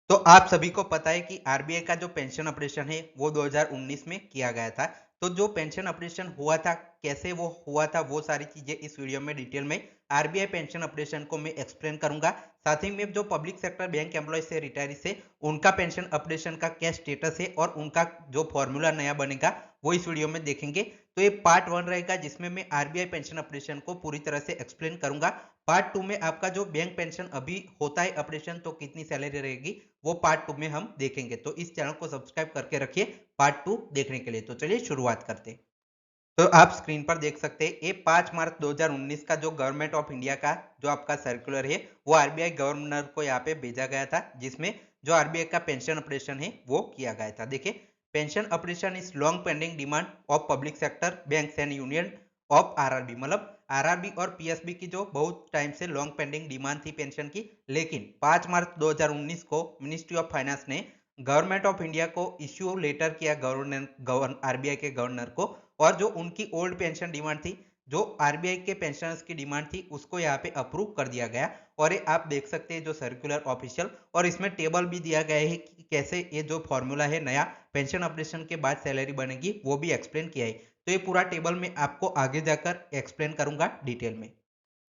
तो आप सभी को पता है कि आरबीआई का जो पेंशन ऑपरेशन है वो 2019 में किया गया था। तो जो पेंशन ऑपरेशन हुआ था, कैसे वो हुआ था, वो सारी चीजें इस वीडियो में डिटेल में आरबीआई पेंशन ऑपरेशन को मैं एक्सप्लेन करूंगा। साथ ही में जो पब्लिक सेक्टर बैंक एम्प्लॉय से रिटायरी से उनका पेंशन ऑपरेशन का क्या स्टेटस है और उनका जो फॉर्मूला नया बनेगा वो इस वीडियो में देखेंगे। तो ये पार्ट 1 रहेगा जिसमें मैं आरबीआई पेंशन ऑपरेशन को पूरी तरह से एक्सप्लेन करूंगा। पार्ट 2 में आपका जो बैंक पेंशन अभी होता है ऑपरेशन, तो कितनी सैलरी रहेगी वो पार्ट 2 में हम देखेंगे। तो इस चैनल को सब्सक्राइब करके रखिए पार्ट 2 देखने के लिए। तो चलिए शुरुआत करते हैं। तो आप स्क्रीन पर देख सकते हैं ये 5 मार्च 2019 का जो गवर्नमेंट ऑफ इंडिया का जो आपका सर्कुलर है वो आरबीआई गवर्नर को यहाँ पे भेजा गया था, जिसमें जो आरबीआई का पेंशन ऑपरेशन है वो किया गया था। देखिए, pension operation is long pending demand of public sector banks and union of RRB. मतलब आरआरबी और पीएसबी की जो बहुत टाइम से लॉन्ग पेंडिंग डिमांड थी पेंशन की, लेकिन 5 मार्च 2019 को मिनिस्ट्री ऑफ फाइनेंस ने गवर्नमेंट ऑफ इंडिया को इश्यू लेटर किया आरबीआई के गवर्नर को, और जो उनकी ओल्ड पेंशन डिमांड थी, जो आरबीआई के पेंशनर्स की डिमांड थी, उसको यहाँ पे अप्रूव कर दिया गया। और ये आप देख सकते हैं जो सर्कुलर ऑफिशियल, और इसमें टेबल भी दिया गया है कि कैसे ये जो फॉर्मूला है नया पेंशन ऑपरेशन के बाद सैलरी बनेगी वो भी एक्सप्लेन किया है। तो ये पूरा टेबल में आपको आगे जाकर एक्सप्लेन करूंगा डिटेल में।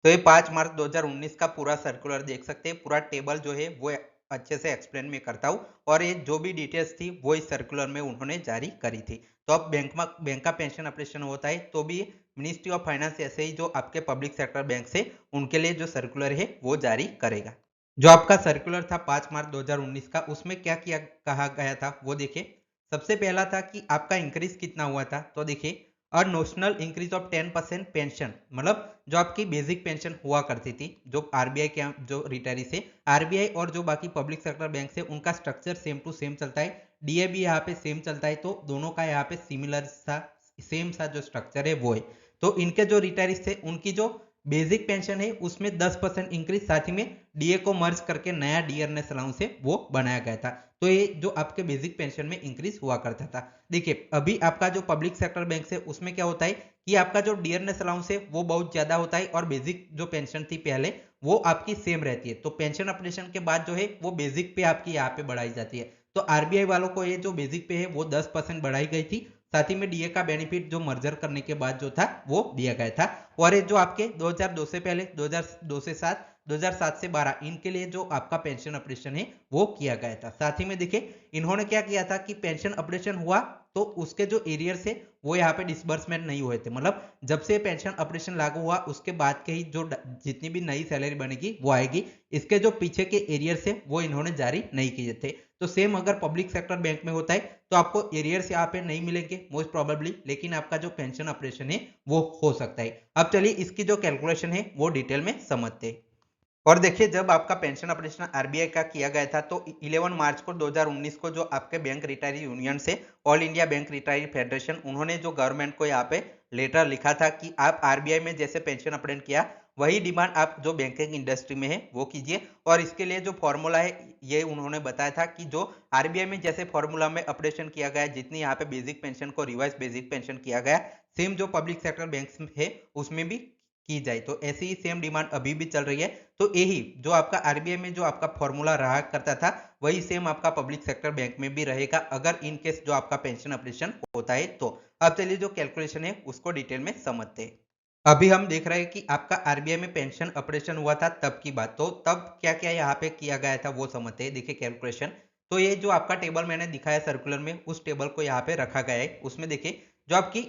तो ये 5 मार्च 2019 का पूरा सर्कुलर देख सकते हैं। पूरा टेबल जो है वो अच्छे से एक्सप्लेन में करता हूँ, और ये जो भी डिटेल्स थी वो इस सर्कुलर में उन्होंने जारी करी थी। तो अब बैंक का पेंशन ऑपरेशन होता है तो भी मिनिस्ट्री ऑफ फाइनेंस ऐसे ही जो आपके पब्लिक सेक्टर बैंक से उनके लिए जो सर्कुलर है वो जारी करेगा। जो आपका सर्कुलर था 5 मार्च 2019 का, उसमें क्या किया कहा गया था वो देखिए। सबसे पहला था कि आपका इंक्रीज कितना हुआ था। तो देखिए, और नोशनल इंक्रीज ऑफ 10% पेंशन, मतलब जो आपकी बेसिक पेंशन हुआ करती थी जो आरबीआई के जो रिटायरी से, आरबीआई और जो बाकी पब्लिक सेक्टर बैंक से उनका स्ट्रक्चर सेम टू सेम चलता है, डीए भी यहाँ पे सेम चलता है, तो दोनों का यहाँ पे सिमिलर सा सेम सा जो स्ट्रक्चर है वो है। तो इनके जो रिटायरीज थे उनकी जो बेसिक पेंशन है उसमें 10% इंक्रीज, साथ ही में डीए को मर्ज करके नया डियरनेस अलाउंस है वो बनाया गया था। तो ये जो आपके बेसिक पेंशन में इंक्रीज हुआ करता था। देखिए, अभी आपका जो पब्लिक सेक्टर बैंक से उसमें क्या होता है कि आपका जो डियरनेस अलाउंस है वो बहुत ज्यादा होता है, और बेसिक जो पेंशन थी पहले वो आपकी सेम रहती है। तो पेंशन ऑपरेशन के बाद जो है वो बेसिक पे आपकी यहाँ पे बढ़ाई जाती है। तो आरबीआई वालों को ये जो बेसिक पे है वो 10% बढ़ाई गई थी, साथ ही में डीए का बेनिफिट जो मर्जर करने के बाद जो था वो दिया गया था। और ये जो आपके 2002 से पहले 2002 से 7, 2007 से 12 इनके लिए जो आपका पेंशन ऑपरेशन है वो किया गया था। साथ ही में देखिए, इन्होंने क्या किया था कि पेंशन ऑपरेशन हुआ तो उसके जो एरियर्स है वो यहाँ पे डिसबर्समेंट नहीं हुए थे। मतलब जब से पेंशन ऑपरेशन लागू हुआ उसके बाद के ही जो जितनी भी नई सैलरी बनेगी वो आएगी, इसके जो पीछे के एरियर्स है वो इन्होंने जारी नहीं किए थे। तो सेम अगर पब्लिक सेक्टर बैंक में होता है तो आपको एरियर्स यहाँ पे नहीं मिलेंगे मोस्ट प्रोबेबली, लेकिन आपका जो पेंशन ऑपरेशन है वो हो सकता है। अब चलिए इसकी जो कैलकुलेशन है वो डिटेल में समझते हैं। और देखिए, जब आपका पेंशन ऑपरेशन आरबीआई का किया गया था तो 11 मार्च को 2019 को जो आपके बैंक रिटायरी यूनियन से all India bank retiree federation, उन्होंने जो गवर्नमेंट को यहाँ पे लेटर लिखा था कि आप आरबीआई में जैसे पेंशन ऑपरेशन किया वही डिमांड आप जो बैंकिंग इंडस्ट्री में है वो कीजिए। और इसके लिए जो फॉर्मूला है ये उन्होंने बताया था कि जो आरबीआई में जैसे फॉर्मूला में ऑपरेशन किया गया, जितनी यहाँ पे बेसिक पेंशन को रिवाइज बेसिक पेंशन किया गया, सेम जो पब्लिक सेक्टर बैंक है उसमें भी की जाए। तो ऐसी ही सेम डिमांड अभी भी चल रही है। तो यही जो आपका आरबीआई में जो आपका फॉर्मूला रहा करता था वही सेम आपका पब्लिक सेक्टर बैंक में भी रहेगा, अगर इन केस जो आपका पेंशन ऑपरेशन होता है तो। अब चलिए जो कैलकुलेशन है उसको डिटेल में समझते हैं। अभी हम देख रहे हैं कि आपका आरबीआई में पेंशन ऑपरेशन हुआ था तब की बात, तो तब क्या क्या यहाँ पे किया गया था वो समझते हैं। देखिए कैलकुलेशन, तो ये जो आपका टेबल मैंने दिखाया सर्कुलर में उस टेबल को यहाँ पे रखा गया है। उसमें देखिए, जो आपकी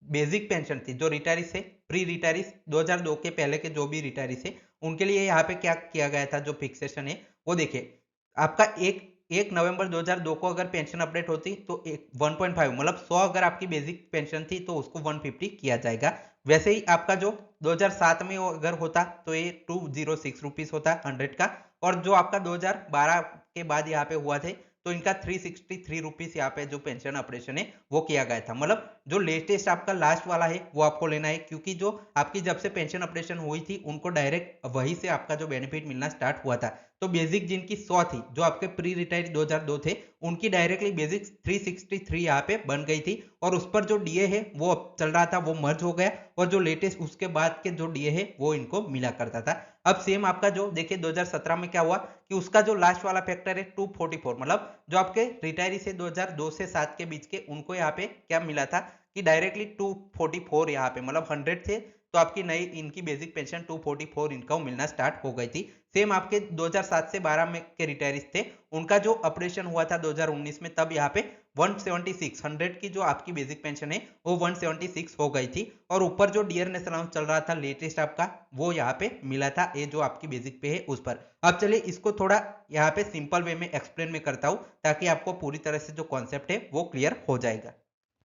बेसिक पेंशन थी जो रिटायरीज है, प्री रिटायरीज 2002 के पहले के जो भी रिटायरीज है उनके लिए यहाँ पे क्या किया गया था, जो फिक्सेशन है वो देखिए। आपका 1 नवंबर 2002 को अगर पेंशन अपडेट होती तो 1.5, मतलब 100 अगर आपकी बेसिक पेंशन थी तो उसको 150 किया जाएगा। वैसे ही आपका जो 2007 में अगर होता तो ये 206 रुपीज होता 100 का, और जो आपका 2012 के बाद यहाँ पे हुआ थे तो इनका 363 रुपीज यहाँ पे जो पेंशन ऑपरेशन है वो किया गया था। मतलब जो लेटेस्ट आपका लास्ट वाला है वो आपको लेना है, क्योंकि जो आपकी जब से पेंशन ऑपरेशन हुई थी उनको डायरेक्ट वही से आपका जो बेनिफिट मिलना स्टार्ट हुआ था। तो बेसिक जिनकी 100 थी, जो आपके प्री रिटायर्ड 2002 थे, उनकी डायरेक्टली बेसिक 363 यहाँ पे बन गई थी, और उस पर जो डीए है वो चल रहा था वो मर्ज हो गया, और जो लेटेस्ट उसके बाद के जो डीए है वो इनको मिला करता था। अब सेम आपका जो देखिए 2017 में क्या हुआ कि उसका जो लास्ट वाला फैक्टर है 244, मतलब जो आपके रिटायरी से 2002 से 7 के बीच के उनको यहाँ पे क्या मिला था कि डायरेक्टली 244 यहाँ पे मतलब 100 थे तो आपकी नई इनकी बेसिक पेंशन 244 इनका मिलना स्टार्ट हो गई थी। सेम आपके 2007 से 12 में के रिटायरीज थे उनका जो ऑपरेशन हुआ था 2019 में तब यहाँ पे 176 100 की जो आपकी बेसिक पेंशन है वो 176 हो गई थी और ऊपर जो डियरनेस अलाउंस चल रहा था लेटेस्ट आपका वो यहाँ पे मिला था ये जो आपकी बेसिक पे है उस पर। अब चलिए इसको थोड़ा यहाँ पे सिंपल वे में एक्सप्लेन में करता हूँ ताकि आपको पूरी तरह से जो कॉन्सेप्ट है वो क्लियर हो जाएगा।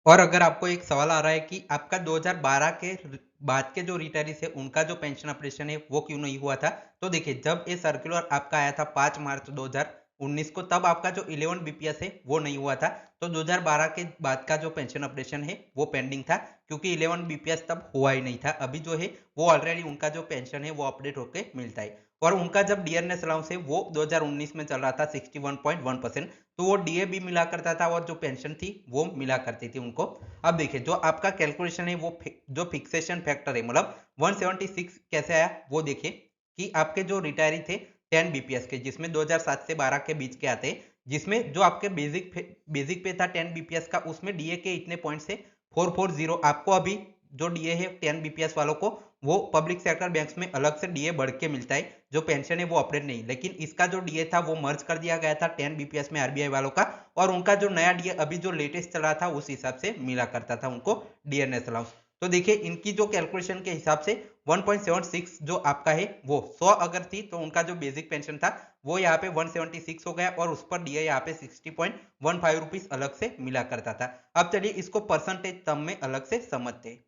और अगर आपको एक सवाल आ रहा है कि आपका 2012 के बाद के जो रिटायरीज है उनका जो पेंशन ऑपरेशन है वो क्यों नहीं हुआ था, तो देखिए जब ये सर्कुलर आपका आया था 5 मार्च 2019 को तब आपका जो 11 बीपीएस है वो नहीं हुआ था। तो 2012 के बाद का जो पेंशन ऑपरेशन है वो पेंडिंग था क्योंकि 11 बीपीएस तब हुआ ही नहीं था। अभी जो है वो ऑलरेडी उनका जो पेंशन है वो अपडेट होके मिलता है और उनका जब डियरनेस अलाउंस है वो 2019 में चल रहा था 61.1%। तो वो डीए भी मिला करता था और जो पेंशन थी वो मिला करती थी उनको। अब देखिए जो आपका कैलकुलेशन है वो जो फिक्सेशन फैक्टर है मतलब 176 कैसे आया वो देखिए कि आपके जो रिटायरी थे 10 बीपीएस के जिसमें 2007 से 12 के बीच के आते जिसमें जो आपके बेसिक पे था 10 बीपीएस का उसमें डीए के इतने पॉइंट से 440 आपको अभी जो डीए है 10 बीपीएस वालों को वो पब्लिक सेक्टर बैंक्स में अलग से डीए बढ़ के मिलता है जो पेंशन है वो अपडेट नहीं, लेकिन इसका जो डीए था वो मर्ज कर दिया गया था 10 बीपीएस में आरबीआई वालों का और उनका जो नया डीए अभी जो लेटेस्ट चल रहा था उस हिसाब से मिला करता था उनको डीएनएस अलाउंस। तो देखिए इनकी जो कैलकुलेशन के हिसाब से 1.76 जो आपका है वो 100 अगर थी तो उनका जो बेसिक पेंशन था वो यहाँ पे 176 हो गया और उस पर डीए यहाँ पे 60.15 रुपीस अलग से मिला करता था। अब चलिए इसको परसेंटेज टर्म में अलग से समझते हैं।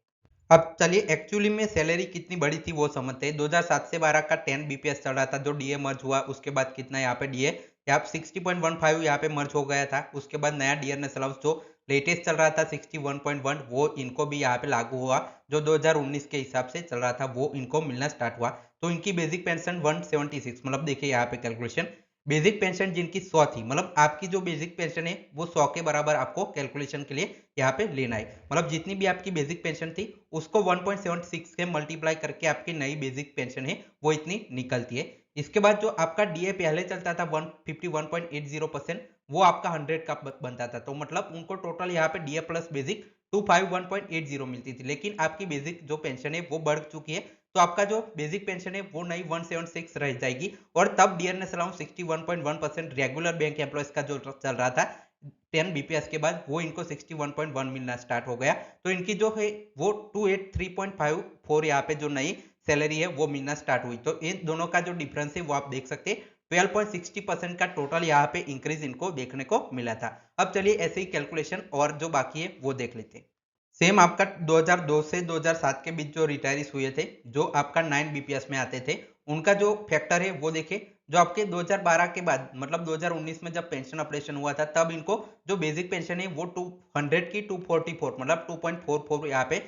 अब चलिए एक्चुअली में सैलरी कितनी बड़ी थी वो समझते हैं। 2007 से 12 का 10 बीपीएस चल रहा था जो डीए मर्ज हुआ उसके बाद कितना यहाँ पे डीए यहाँ 60.15 यहाँ पे मर्ज हो गया था। उसके बाद नया डियरनेस अलाउंस जो लेटेस्ट चल रहा था 61.1 वो इनको भी यहाँ पे लागू हुआ जो 2019 के हिसाब से चल रहा था वो इनको मिलना स्टार्ट हुआ। तो इनकी बेसिक पेंशन 176 मतलब देखिए यहाँ पे कैलकुलेशन बेसिक पेंशन जिनकी 100 थी मतलब आपकी जो बेसिक पेंशन है वो 100 के बराबर आपको कैलकुलेशन के लिए यहाँ पे लेना है। मतलब जितनी भी आपकी बेसिक पेंशन थी उसको 1.76 से मल्टीप्लाई करके आपकी नई बेसिक पेंशन है वो इतनी निकलती है। इसके बाद जो आपका डीए पहले चलता था 151.80% वो आपका 100 का बनता था तो मतलब उनको टोटल यहाँ पे डीए प्लस बेसिक 251.80 मिलती थी, लेकिन आपकी बेसिक जो पेंशन है वो बढ़ चुकी है तो आपका जो बेसिक पेंशन है वो नई 176 रह जाएगी और तब dearness allowance 61.1% regular bank employees का जो चल रहा था 10 बीपीएस के बाद वो इनको 61.1 मिलना स्टार्ट हो गया। तो इनकी जो है वो 283.54 यहाँ पे जो नई सैलरी है वो मिलना स्टार्ट हुई। तो इन दोनों का जो डिफरेंस है वो आप देख सकते हैं 12.60% का टोटल यहाँ पे इंक्रीज इनको देखने को मिला था। अब चलिए ऐसे ही कैलकुलेशन और जो बाकी है वो देख लेते हैं। सेम आपका 2002 से 2007 के बीच जो रिटायरीज हुए थे जो आपका 9 बीपीएस में आते थे उनका जो फैक्टर है वो देखिए जो आपके 2012 के बाद मतलब 2019 में जब पेंशन ऑपरेशन हुआ था तब इनको जो बेसिक पेंशन है वो 200 की 244 मतलब 2.44 यहाँ पे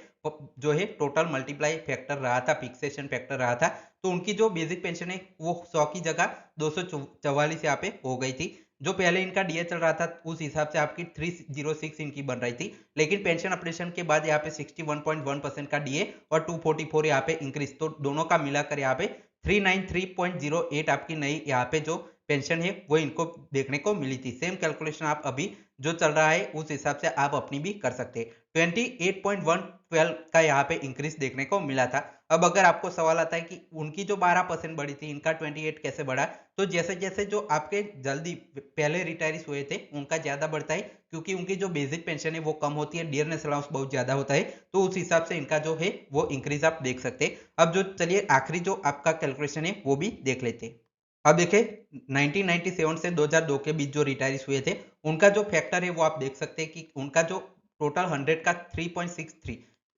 जो है टोटल मल्टीप्लाई फैक्टर रहा था फिक्सेशन फैक्टर रहा था। तो उनकी जो बेसिक पेंशन है वो 100 की जगह 244 यहाँ पे हो गई थी। जो पहले इनका डीए चल रहा था उस हिसाब से आपकी 306 इनकी बन रही थी, लेकिन पेंशन ऑपरेशन के बाद यहाँ पे 61.1% का डीए और 244 यहाँ पे इंक्रीज तो दोनों का मिलाकर यहाँ पे 393.08 आपकी नई यहाँ पे जो पेंशन है वो इनको देखने को मिली थी। सेम कैलकुलेशन आप अभी जो चल रहा है उस हिसाब से आप अपनी भी कर सकते हैं। 28.112 का यहाँ पे इंक्रीज देखने को मिला था। अब अगर आपको सवाल आता है कि उनकी जो 12% बढ़ी थी इनका 28 कैसे बढ़ा, तो जैसे जैसे जो आपके जल्दी पहले रिटायरीज हुए थे उनका ज्यादा बढ़ता है क्योंकि उनकी जो बेसिक पेंशन है वो कम होती है, डियरनेस अलाउंस बहुत ज्यादा होता है तो उस हिसाब से इनका जो है वो इंक्रीज आप देख सकते हैं। अब जो चलिए आखिरी जो आपका कैलकुलेशन है वो भी देख लेते हैं। अब देखिए 1997 से 2002 के बीच जो रिटायरीज हुए थे उनका जो फैक्टर है वो आप देख सकते हैं कि उनका जो टोटल 100 का 3.63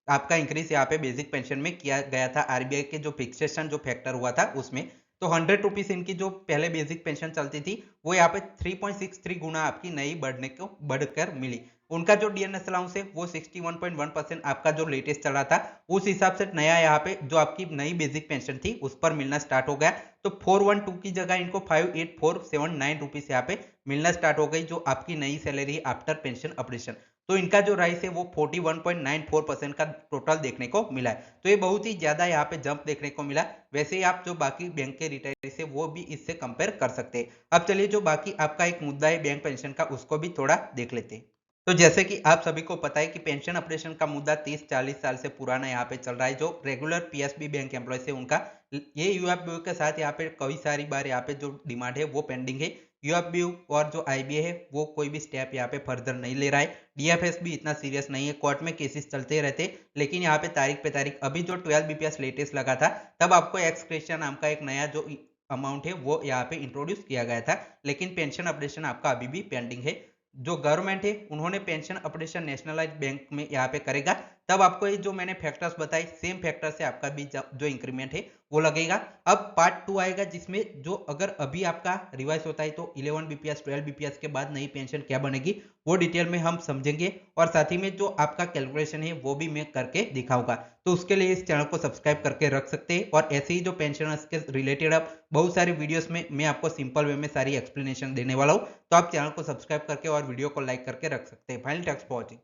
आपका इंक्रीज यहाँ पे बेसिक पेंशन में किया गया था आरबीआई के जो फिक्सेशन जो फैक्टर हुआ था उसमें। तो 100 रुपीज इनकी जो पहले बेसिक पेंशन चलती थी वो यहाँ पे 3.63 गुना आपकी नई बढ़ने को बढ़कर मिली। उनका जो डीएनएस अलाउंस है वो 61.1% आपका जो लेटेस्ट चला था उस हिसाब से नया यहाँ पे जो आपकी नई बेसिक पेंशन थी उस पर मिलना स्टार्ट हो गया। तो 412 की जगह इनको 58479 रुपीज यहाँ पे मिलना स्टार्ट हो गई जो आपकी नई सैलरी आफ्टर पेंशन ऑपरेशन। तो इनका जो राइस है वो 41.94% का टोटल देखने को मिला है। तो ये बहुत ही ज्यादा यहाँ पे जंप देखने को मिला। वैसे ही आप जो बाकी बैंक के रिटायरीज है वो भी इससे कंपेयर कर सकते हैं। अब चलिए जो बाकी आपका एक मुद्दा है बैंक पेंशन का, उसको भी थोड़ा देख लेते हैं। तो जैसे कि आप सभी को पता है कि पेंशन अपडेशन का मुद्दा 30-40 साल से पुराना यहाँ पे चल रहा है। जो रेगुलर पीएसबी बैंक एम्प्लॉयज है उनका ये यूएफबीयू के साथ यहाँ पे कई सारी बार यहाँ पे जो डिमांड है वो पेंडिंग है। यूएफबीयू और जो आईबीए है वो कोई भी स्टेप यहाँ पे फर्दर नहीं ले रहा है। डीएफएस भी इतना सीरियस नहीं है, कोर्ट में केसेस चलते रहते। लेकिन यहाँ पे तारीख पे तारीख अभी जो 12 बीपीएस लेटेस्ट लगा था तब आपको एक्सक्रेशन नाम का एक नया जो अमाउंट है वो यहाँ पे इंट्रोड्यूस किया गया था। लेकिन पेंशन अपडेशन आपका अभी भी पेंडिंग है। जो गवर्नमेंट है उन्होंने पेंशन अपडेशन नेशनलाइज बैंक में यहाँ पे करेगा, तब आपको ये जो मैंने फैक्टर्स बताए सेम फैक्टर से आपका भी जो इंक्रीमेंट है वो लगेगा। अब पार्ट 2 आएगा जिसमें जो अगर अभी आपका रिवाइज होता है तो 11 बीपीएस 12 बीपीएस के बाद नई पेंशन क्या बनेगी वो डिटेल में हम समझेंगे। और साथ ही में जो आपका कैलकुलेशन है वो भी मैं करके दिखाऊंगा। तो उसके लिए इस चैनल को सब्सक्राइब करके रख सकते हैं। और ऐसे ही जो पेंशनर्स के रिलेटेड अब बहुत सारी वीडियोस में मैं आपको सिंपल वे में सारी एक्सप्लेनेशन देने वाला हूँ। तो आप चैनल को सब्सक्राइब करके और वीडियो को लाइक करके रख सकते हैं। Final, thanks for watching.